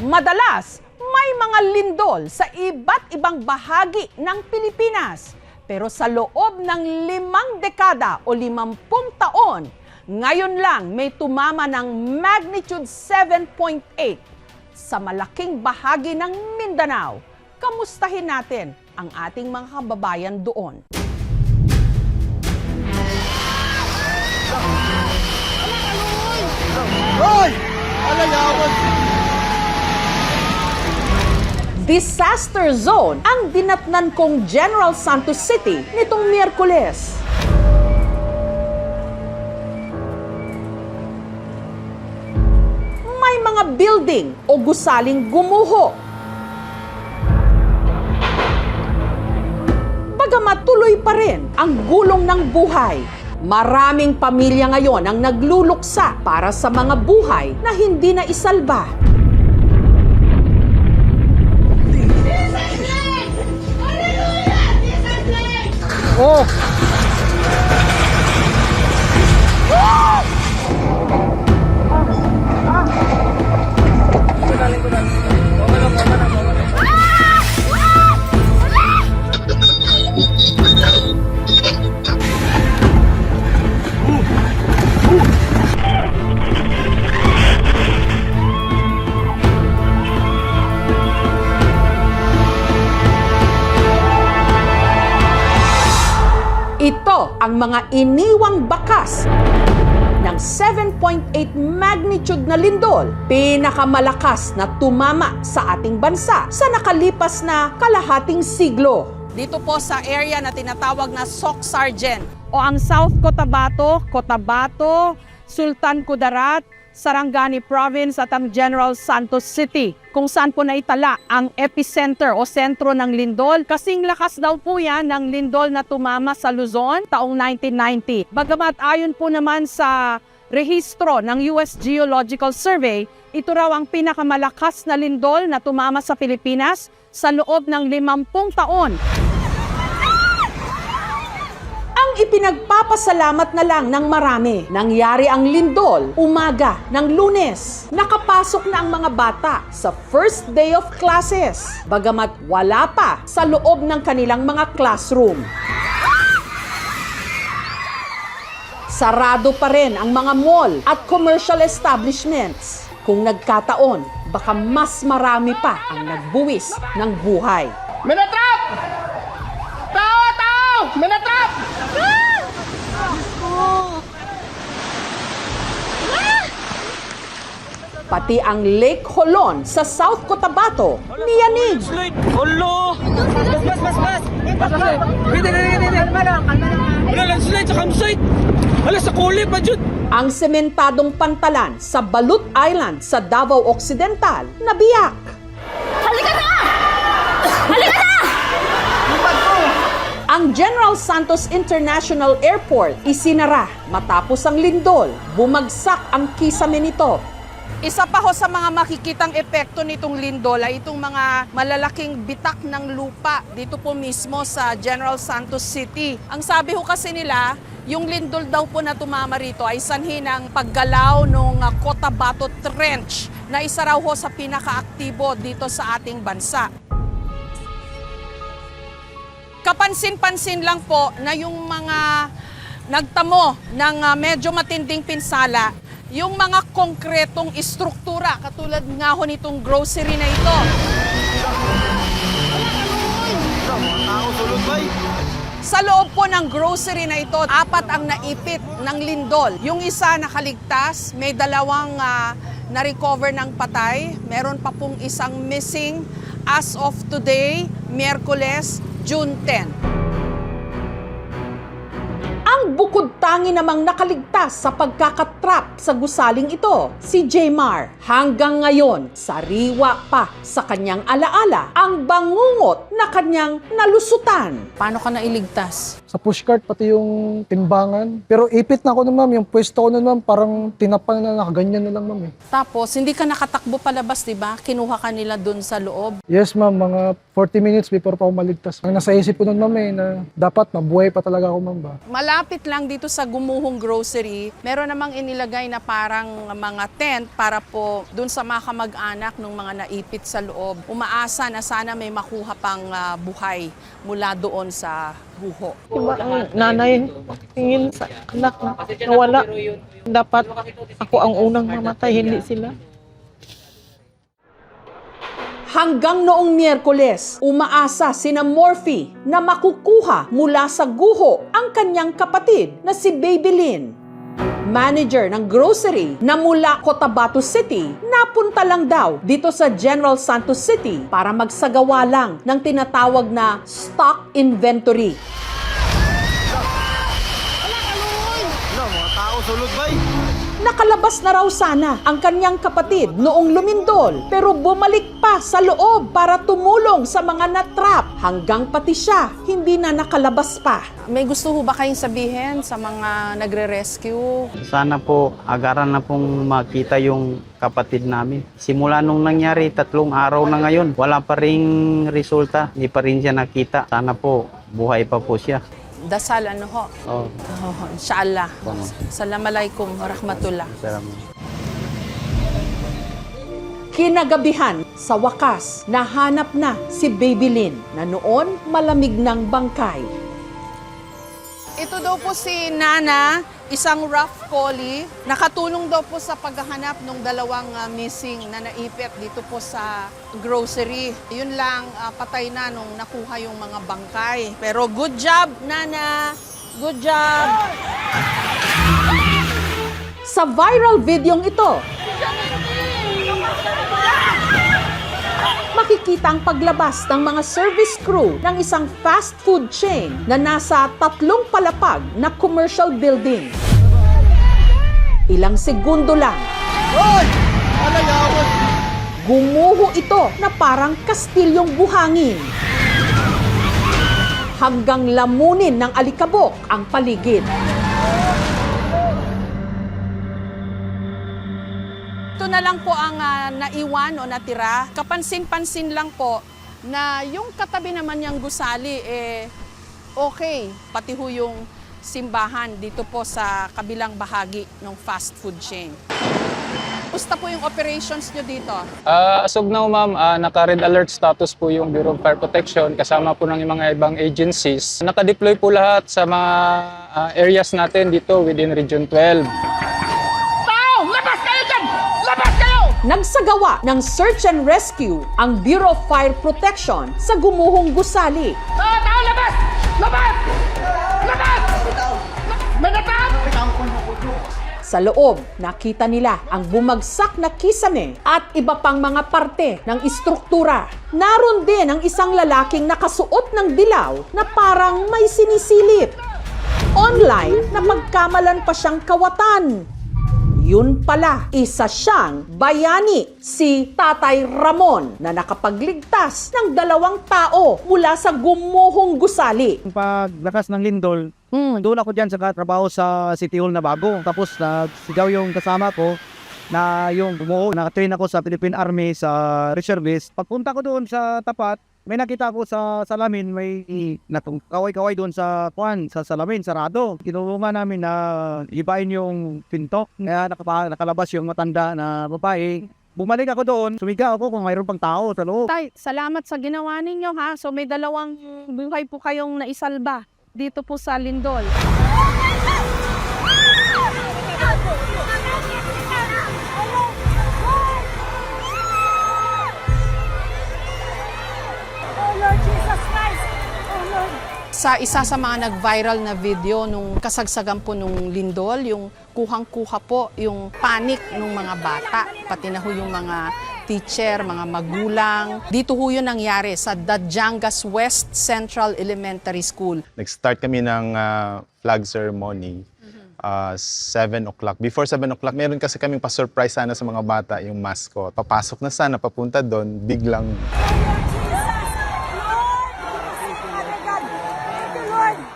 Madalas, may mga lindol sa iba't ibang bahagi ng Pilipinas. Pero sa loob ng 5 dekada o 50 taon, ngayon lang may tumama ng magnitude 7.8 sa malaking bahagi ng Mindanao. Kamustahin natin ang ating mga kababayan doon. Hoy! Alayawan! Disaster zone ang dinatnan kong General Santos City nitong Miyerkules. May mga building o gusaling gumuho. Bagamat tuloy pa rin ang gulong ng buhay. Maraming pamilya ngayon ang nagluluksa para sa mga buhay na hindi na isalba. Oh! Ito ang mga iniwang bakas ng 7.8 magnitude na lindol, pinakamalakas na tumama sa ating bansa sa nakalipas na kalahating siglo. Dito po sa area na tinatawag na Soc Sargent o ang South Cotabato, Sultan Kudarat, Sarangani Province at ang General Santos City, kung saan po naitala ang epicenter o sentro ng lindol. Kasing lakas daw po yan ng lindol na tumama sa Luzon taong 1990. Bagamat ayon po naman sa rehistro ng US Geological Survey, ito raw ang pinakamalakas na lindol na tumama sa Pilipinas sa loob ng 50 taon. Ang ipinagpapasalamat na lang ng marami, nangyari ang lindol umaga ng Lunes. Nakapasok na ang mga bata sa first day of classes, bagamat wala pa sa loob ng kanilang mga classroom. Sarado pa rin ang mga mall at commercial establishments. Kung nagkataon, baka mas marami pa ang nagbuwis ng buhay. Minatrap! Tao! Tao! Minatrap! Pati ang Lake Holon sa South Cotabato, niyanig. Olo! Bas! Hindi. Wala lang slide sa campsite. Wala sa kulip pa dyan. Ang sementadong pantalan sa Balut Island sa Davao Occidental, nabiyak. Halika na! Halika na! Ang General Santos International Airport isinara matapos ang lindol. Bumagsak ang kisame nito. Isa pa ho sa mga makikitang epekto nitong lindol ay itong mga malalaking bitak ng lupa dito po mismo sa General Santos City. Ang sabi ho kasi nila, yung lindol daw po na tumama rito ay sanhi ng paggalaw ng Cotabato Trench na isa raw ho sa pinakaaktibo dito sa ating bansa. Kapansin-pansin lang po na yung mga nagtamo ng medyo matinding pinsala, yung mga konkretong istruktura, katulad nga ho nitong grocery na ito. Sa loob po ng grocery na ito, 4 ang naipit ng lindol. Yung isa nakaligtas, may 2 na-recover ng patay. Meron pa pong isang missing as of today, Miyerkules, June 10. Ang bukod tangi namang nakaligtas sa pagkakatrap sa gusaling ito, si Jmar. Hanggang ngayon, sariwa pa sa kanyang alaala ang bangungot na kanyang nalusutan. Paano ka nailigtas? sa pushcart, pati yung timbangan. Pero ipit na ako nun, ma'am. Yung pwesto ko nun, ma'am, parang tinapal na nakaganyan na lang, ma'am. Tapos, hindi ka nakatakbo palabas, di ba? Kinuha ka nila dun sa loob. Yes, ma'am. Mga 40 minutes before pa ako maligtas. Ang nasa isip ko nun, ma'am, na dapat mabuhay pa talaga ako, ma'am. Ba? Malapit lang dito sa Gumuhong Grocery, meron namang inilagay na parang mga tent para po dun sa mga kamag-anak ng mga naipit sa loob. Umaasa na sana may makuha pang buhay mula doon sa guho. Diba ang nanay tingin sa anak na nawala. Dapat ako ang unang mamatay, hindi sila. Hanggang noong Miyerkules, umaasa sina Morphy na makukuha mula sa guho ang kanyang kapatid na si Babylin. Manager ng grocery na mula Cotabato City, napunta lang daw dito sa General Santos City para magsagawa lang ng tinatawag na stock inventory. Nakalabas na raw sana ang kanyang kapatid noong lumindol pero bumalik pa sa loob para tumulong sa mga natrap hanggang pati siya hindi na nakalabas pa. May gusto ho ba kayong sabihin sa mga nagre-rescue? Sana po agaran na pong makita yung kapatid namin. Simula nung nangyari, 3 araw na ngayon, wala pa ring resulta, hindi pa rin siya nakita. Sana po buhay pa po siya. Dasal ano ho? Oh, Inshallah. Tama. Assalamualaikum warahmatullah. salamat. Kinagabihan, sa wakas, nahanap na si Babylin na noon malamig ng bangkay. Ito daw po si Nana, isang rough collie. Nakatulong daw po sa paghahanap ng 2 missing na naipit dito po sa grocery. Yun lang, patay na nung nakuha yung mga bangkay. Pero good job, Nana! Good job! Sa viral videong ito, makikita ang paglabas ng mga service crew ng isang fast food chain na nasa 3 palapag na commercial building. Ilang segundo lang, Hoy! Alayawan! gumuho ito na parang kastilyong buhangin. Hanggang lamunin ng alikabok ang paligid. Ito na lang po ang naiwan o natira. Kapansin-pansin lang po na yung katabi naman niyang gusali, okay. Pati ho yung simbahan dito po sa kabilang bahagi ng fast food chain. Kumusta po yung operations nyo dito? As of now, ma'am, naka-red alert status po yung Bureau of Fire Protection kasama po ng mga ibang agencies. Naka-deploy po lahat sa mga areas natin dito within Region 12. Nagsagawa ng search and rescue ang Bureau of Fire Protection sa Gumuhong Gusali. Tao, labas! Labas! Labas! May natap! Sa loob, nakita nila ang bumagsak na kisame at iba pang mga parte ng istruktura. Naroon din ang isang lalaking nakasuot ng dilaw na parang may sinisilip. Online, napagkamalan pa siyang kawatan. Yun pala, isa siyang bayani, si Tatay Ramon na nakapagligtas ng 2 tao mula sa Gumuhong Gusali. Paglakas ng lindol, doon ako dyan sa trabaho sa City Hall na bago. Tapos sigaw yung kasama ko na yung bumuo, nakatrain ako sa Philippine Army sa reservist. Pagpunta ko doon sa tapat, may nakita ko sa salamin, may kaway-kaway doon sa salamin, sarado. Tinulungan namin na ibain yung pinto. Kaya nakalabas yung matanda na babae. Bumalik ako doon, sumigaw ako kung mayroon pang tao sa loob. Tay, salamat sa ginawa ninyo ha. So may 2 buhay po kayong naisalba dito po sa Lindol. Sa isa sa mga nag-viral na video nung kasagsagan po nung lindol, yung kuhang-kuha po yung panic ng mga bata, pati na ho yung mga teacher, mga magulang. Dito ho yun nangyari sa Dajangas West Central Elementary School. Nag-start kami ng flag ceremony 7 o'clock. Before 7 o'clock, meron kasi kaming pa-surprise sana sa mga bata, yung mascot. Papasok na sana, papunta doon, biglang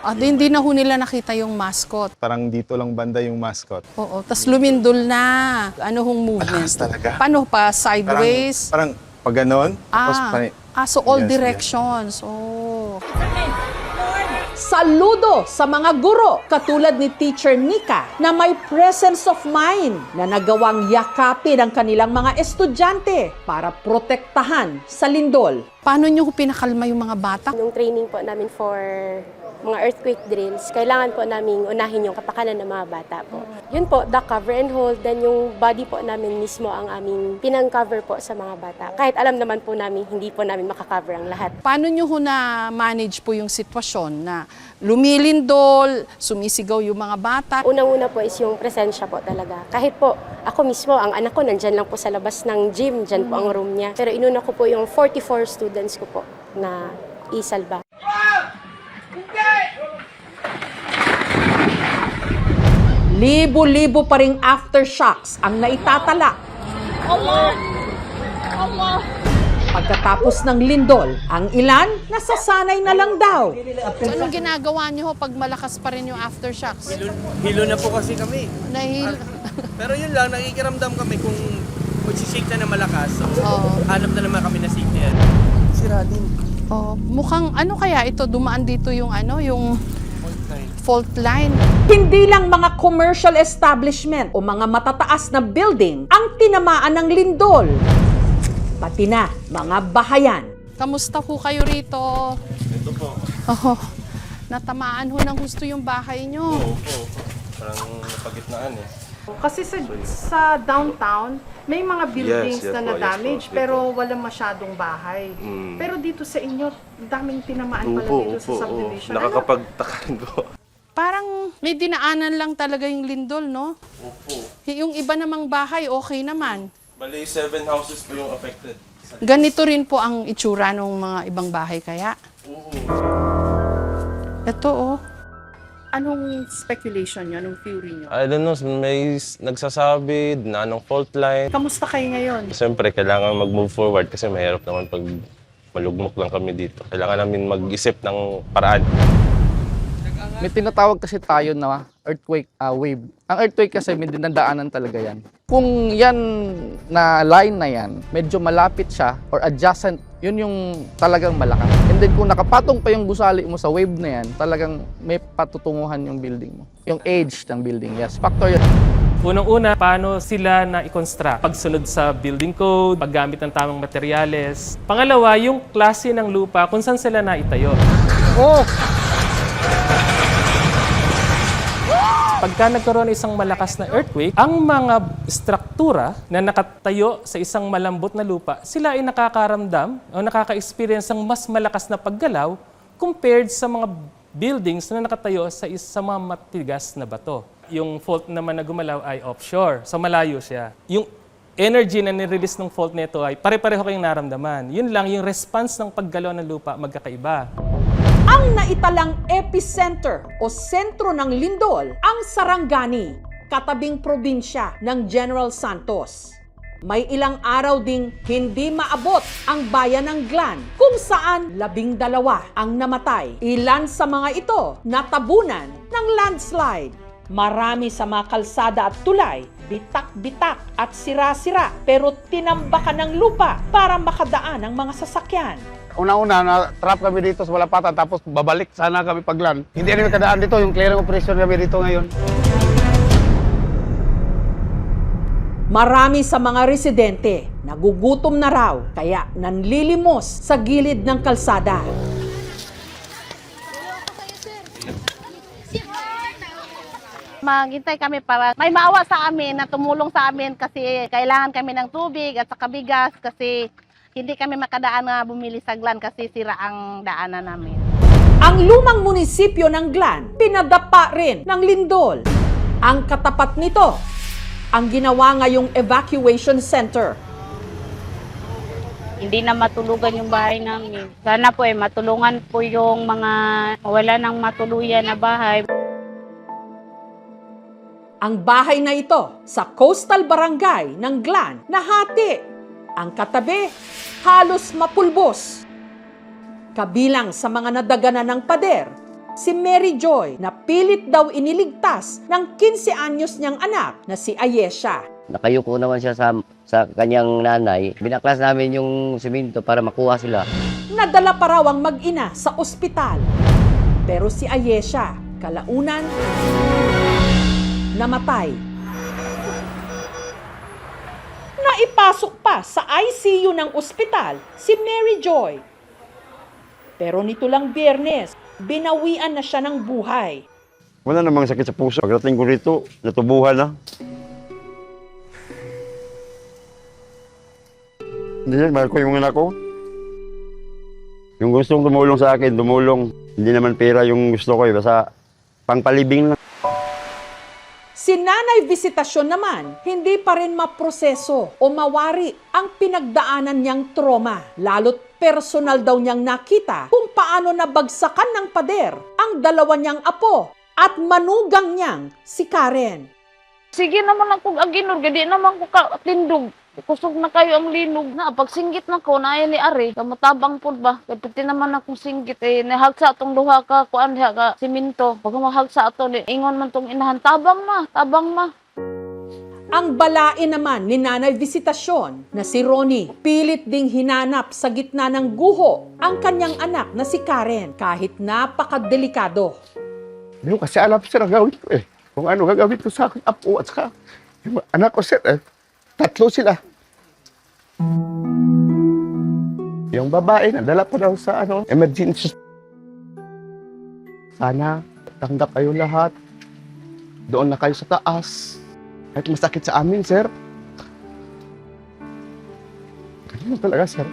At hindi na ho nila nakita yung mascot. Parang dito lang banda yung mascot. Oo, tas lumindol na. Ano hong movement? Malakas talaga. Paano pa? Sideways? Parang pag ganon, tapos So all Yes, directions. Oh. Saludo sa mga guro katulad ni Teacher Nika na may presence of mind na nagawang yakapin ang kanilang mga estudyante para protektahan sa lindol. Paano nyo pinakalma yung mga bata? Nung training po namin for mga earthquake drills, kailangan po namin unahin yung kapakanan ng mga bata po. Yun po, the cover and hold, then yung body po namin mismo ang aming pinang-cover po sa mga bata. Kahit alam naman po namin, hindi po namin makakover ang lahat. Paano nyo ho na-manage po yung sitwasyon na lumilindol, sumisigaw yung mga bata? Unang-una po is yung presensya po talaga. Kahit po, ako mismo, ang anak ko nandyan lang po sa labas ng gym, dyan po ang room niya. Pero inuna ko po yung 44 students ko po na isalba. Libo-libo pa ring aftershocks ang naitatala. Pagkatapos ng lindol, ang ilan nasasanay na lang daw. So anong ginagawa nyo ho pag malakas pa rin yung aftershocks? Hilo na po kasi kami. Pero yun lang, nakikiramdam kami kung magsishake na malakas. So, Oo. hanap na naman kami na safety. Sira din. Oh, mukhang ano kaya ito dumaan dito yung yung fault line. Hindi lang mga commercial establishment o mga matataas na building ang tinamaan ng lindol. Pati na mga bahayan. Kamusta ho kayo rito? Ito po. Oh, natamaan ho ng gusto yung bahay nyo. Opo. Parang napagitnaan eh. Kasi sa downtown, may mga buildings Yes, na po, na-damage yes po, pero walang masyadong bahay. Pero dito sa inyo, daming tinamaan pala dito sa subdivision. Nakakapagtaka rin po. Parang may dinaanan lang talaga yung lindol, no? Opo. Yung iba namang bahay, okay naman. Bali, 7 houses po yung affected. Ganito rin po ang itsura ng mga ibang bahay kaya. Oo. Ito, oh. Anong speculation nyo? Anong theory nyo? I don't know, may nagsasabi na anong fault line. Kamusta kayo ngayon? Siyempre, kailangan mag-move forward kasi mahirap naman pag malugmok lang kami dito. Kailangan namin mag-isip ng paraan. May tinatawag kasi tayo na earthquake wave. Ang earthquake kasi may dinadaanan talaga yan. Kung yan na line na yan, medyo malapit siya or adjacent, yun yung talagang malakas. And then kung nakapatong pa yung gusali mo sa wave na yan, talagang may patutunguhan yung building mo. Yung age ng building, yes. Factor yun. Unang-una, paano sila na i-construct? Pagsunod sa building code, paggamit ng tamang materyales. Pangalawa, yung klase ng lupa, kung saan sila naitayo. Oh! Pagka nagkaroon ng isang malakas na earthquake, ang mga struktura na nakatayo sa isang malambot na lupa, sila ay nakakaramdam o nakaka-experience ng mas malakas na paggalaw compared sa mga buildings na nakatayo sa mga matigas na bato. Yung fault naman na gumalaw ay offshore, so malayo siya. Yung energy na nirelease ng fault nito ay pare-pareho kayong naramdaman. Yun lang, yung response ng paggalaw ng lupa magkakaiba. Ang naitalang epicenter o sentro ng lindol ang Sarangani, katabing probinsya ng General Santos. May ilang araw ding hindi maabot ang bayan ng Glan kung saan 12 ang namatay. Ilan sa mga ito natabunan ng landslide. Marami sa mga kalsada at tulay, bitak-bitak at sira-sira pero tinambakan ng lupa para makadaan ang mga sasakyan. Una-una, na-trap kami dito sa Malapatan, tapos babalik sana kami paglan. Hindi kami kadaan dito, yung clearing operation kami dito ngayon. Marami sa mga residente nagugutom na raw kaya nanlilimos sa gilid ng kalsada. Maghintay kami para may maawa sa amin na tumulong sa amin kasi kailangan kami ng tubig at saka bigas kasi hindi kami makadaan na bumili sa Glan kasi sira ang daanan namin. Ang lumang munisipyo ng Glan, pinadapa rin ng lindol. Ang katapat nito, ang ginawa ngayong evacuation center. Hindi na matulugan yung bahay namin. Sana po matulungan po yung mga wala ng matuluyan na bahay. Ang bahay na ito sa coastal barangay ng Glan nahati. Ang katabi, halos mapulbos. Kabilang sa mga nadaganan ng pader, si Mary Joy na pilit daw iniligtas ng 15 anyos niyang anak na si Ayesha. Nakayuko naman siya sa kanyang nanay. Binaklas namin yung simento para makuha sila. Nadala pa raw ang mag-ina sa ospital. Pero si Ayesha, kalaunan, namatay. Naipasok pa sa ICU ng ospital si Mary Joy. Pero nito lang Biyernes, binawian na siya ng buhay. Wala namang sakit sa puso. Pagdating ko rito, natubuhan na. Hindi yan, mahal ko yung anak ko. Yung gustong tumulong sa akin, tumulong. Hindi naman pera yung gusto ko, basta pangpalibing lang. Si Nanay Visitasyon naman, hindi pa rin maproseso o mawari ang pinagdaanan niyang trauma. Lalo't personal daw niyang nakita kung paano nabagsakan ng pader ang dalawa niyang apo at manugang niyang si Karen. Sige naman ako aginor, gadi naman ko katindog. Kusog na kayo ang linog na. Pag singgit na ko, naya ni Ari, kamatabang po ba? Pagpiti naman akong singgit, nahagsa atong duha ka, kuan diha ka, siminto. Pag mahagsa ato, ingon man tong inahan, tabang ma. Ang balain naman ni Nanay Visitasyon na si Ronnie, pilit ding hinanap sa gitna ng guho ang kanyang anak na si Karen kahit napakadelikado. Hindi ko kasi alam sir ang gawin ko eh. Kung ano gagawin ko sa aking apo at saka yung anak ko sir eh. 3 sila. Yung babae, nadala pa daw sa emergency. Sana tanggap kayo lahat. Doon na kayo sa taas. Kahit masakit sa amin, sir. Ganyan talaga, sir.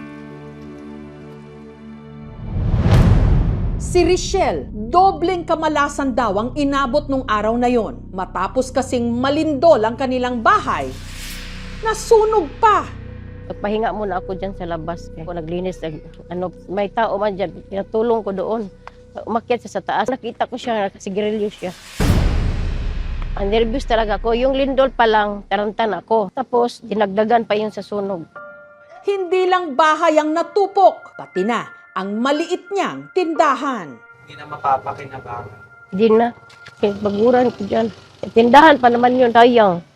Si Richelle, dobleng kamalasan daw ang inabot nung araw na yon. Matapos kasing malindol ang kanilang bahay, nasunog pa. Nagpahinga muna ako dyan sa labas. Ako naglinis. May tao man dyan. Pinatulong ko doon. Umakyat siya sa taas. Nakita ko siya, nagsigarilyo siya. Ang nervous talaga ako. Yung lindol pa lang, tarantan ako. Tapos, dinagdagan pa yun sa sunog. Hindi lang bahay ang natupok, pati na ang maliit niyang tindahan. Hindi na mapapakinabangan. Hindi na. Baguran ko dyan. Tindahan pa naman yun, tayang.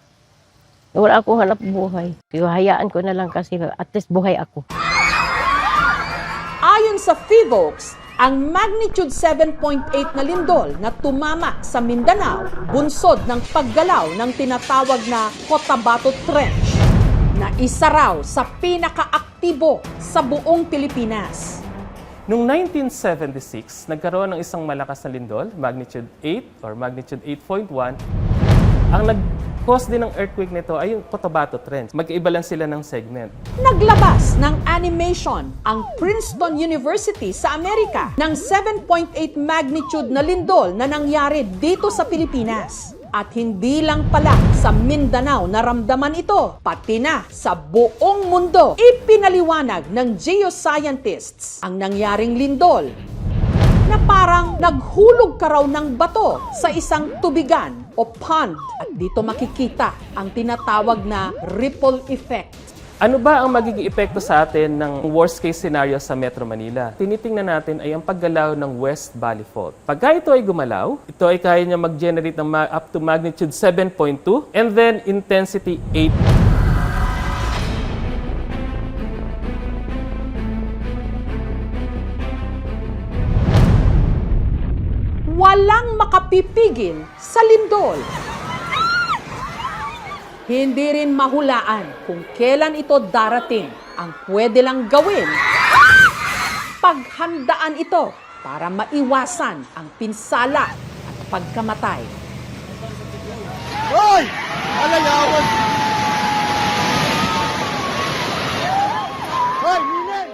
Wala akong hanap buhay. Hayaan ko na lang kasi at least buhay ako. Ayon sa PHIVOLCS, ang magnitude 7.8 na lindol na tumama sa Mindanao, bunsod ng paggalaw ng tinatawag na Cotabato Trench, na isa raw sa pinakaaktibo sa buong Pilipinas. Noong 1976, nagkaroon ng isang malakas na lindol, magnitude 8 or magnitude 8.1. Ang nag-cause din ng earthquake nito ay yung Cotabato Trench. Magkaiba lang sila ng segment. Naglabas ng animation ang Princeton University sa Amerika ng 7.8 magnitude na lindol na nangyari dito sa Pilipinas. At hindi lang pala sa Mindanao naramdaman ito, pati na sa buong mundo. Ipinaliwanag ng geoscientists ang nangyaring lindol na parang naghulog ka raw ng bato sa isang tubigan o pond. At dito makikita ang tinatawag na ripple effect. Ano ba ang magiging epekto sa atin ng worst case scenario sa Metro Manila? Tinitingnan natin ay ang paggalaw ng West Valley Fault. Pagka ito ay gumalaw, ito ay kaya niya mag-generate ng up to magnitude 7.2 and then intensity 8. Walang makapipigil sa lindol. Hindi rin mahulaan kung kailan ito darating. Ang pwede lang gawin, paghandaan ito para maiwasan ang pinsala at pagkamatay. Hoy! Alayawan! Hoy, Ninay!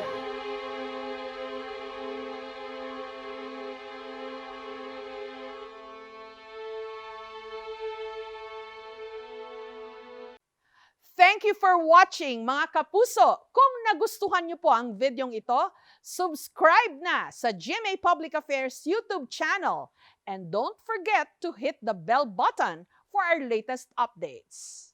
Thank you for watching, mga kapuso. Kung nagustuhan niyo po ang videong ito, subscribe na sa GMA Public Affairs YouTube channel. And don't forget to hit the bell button for our latest updates.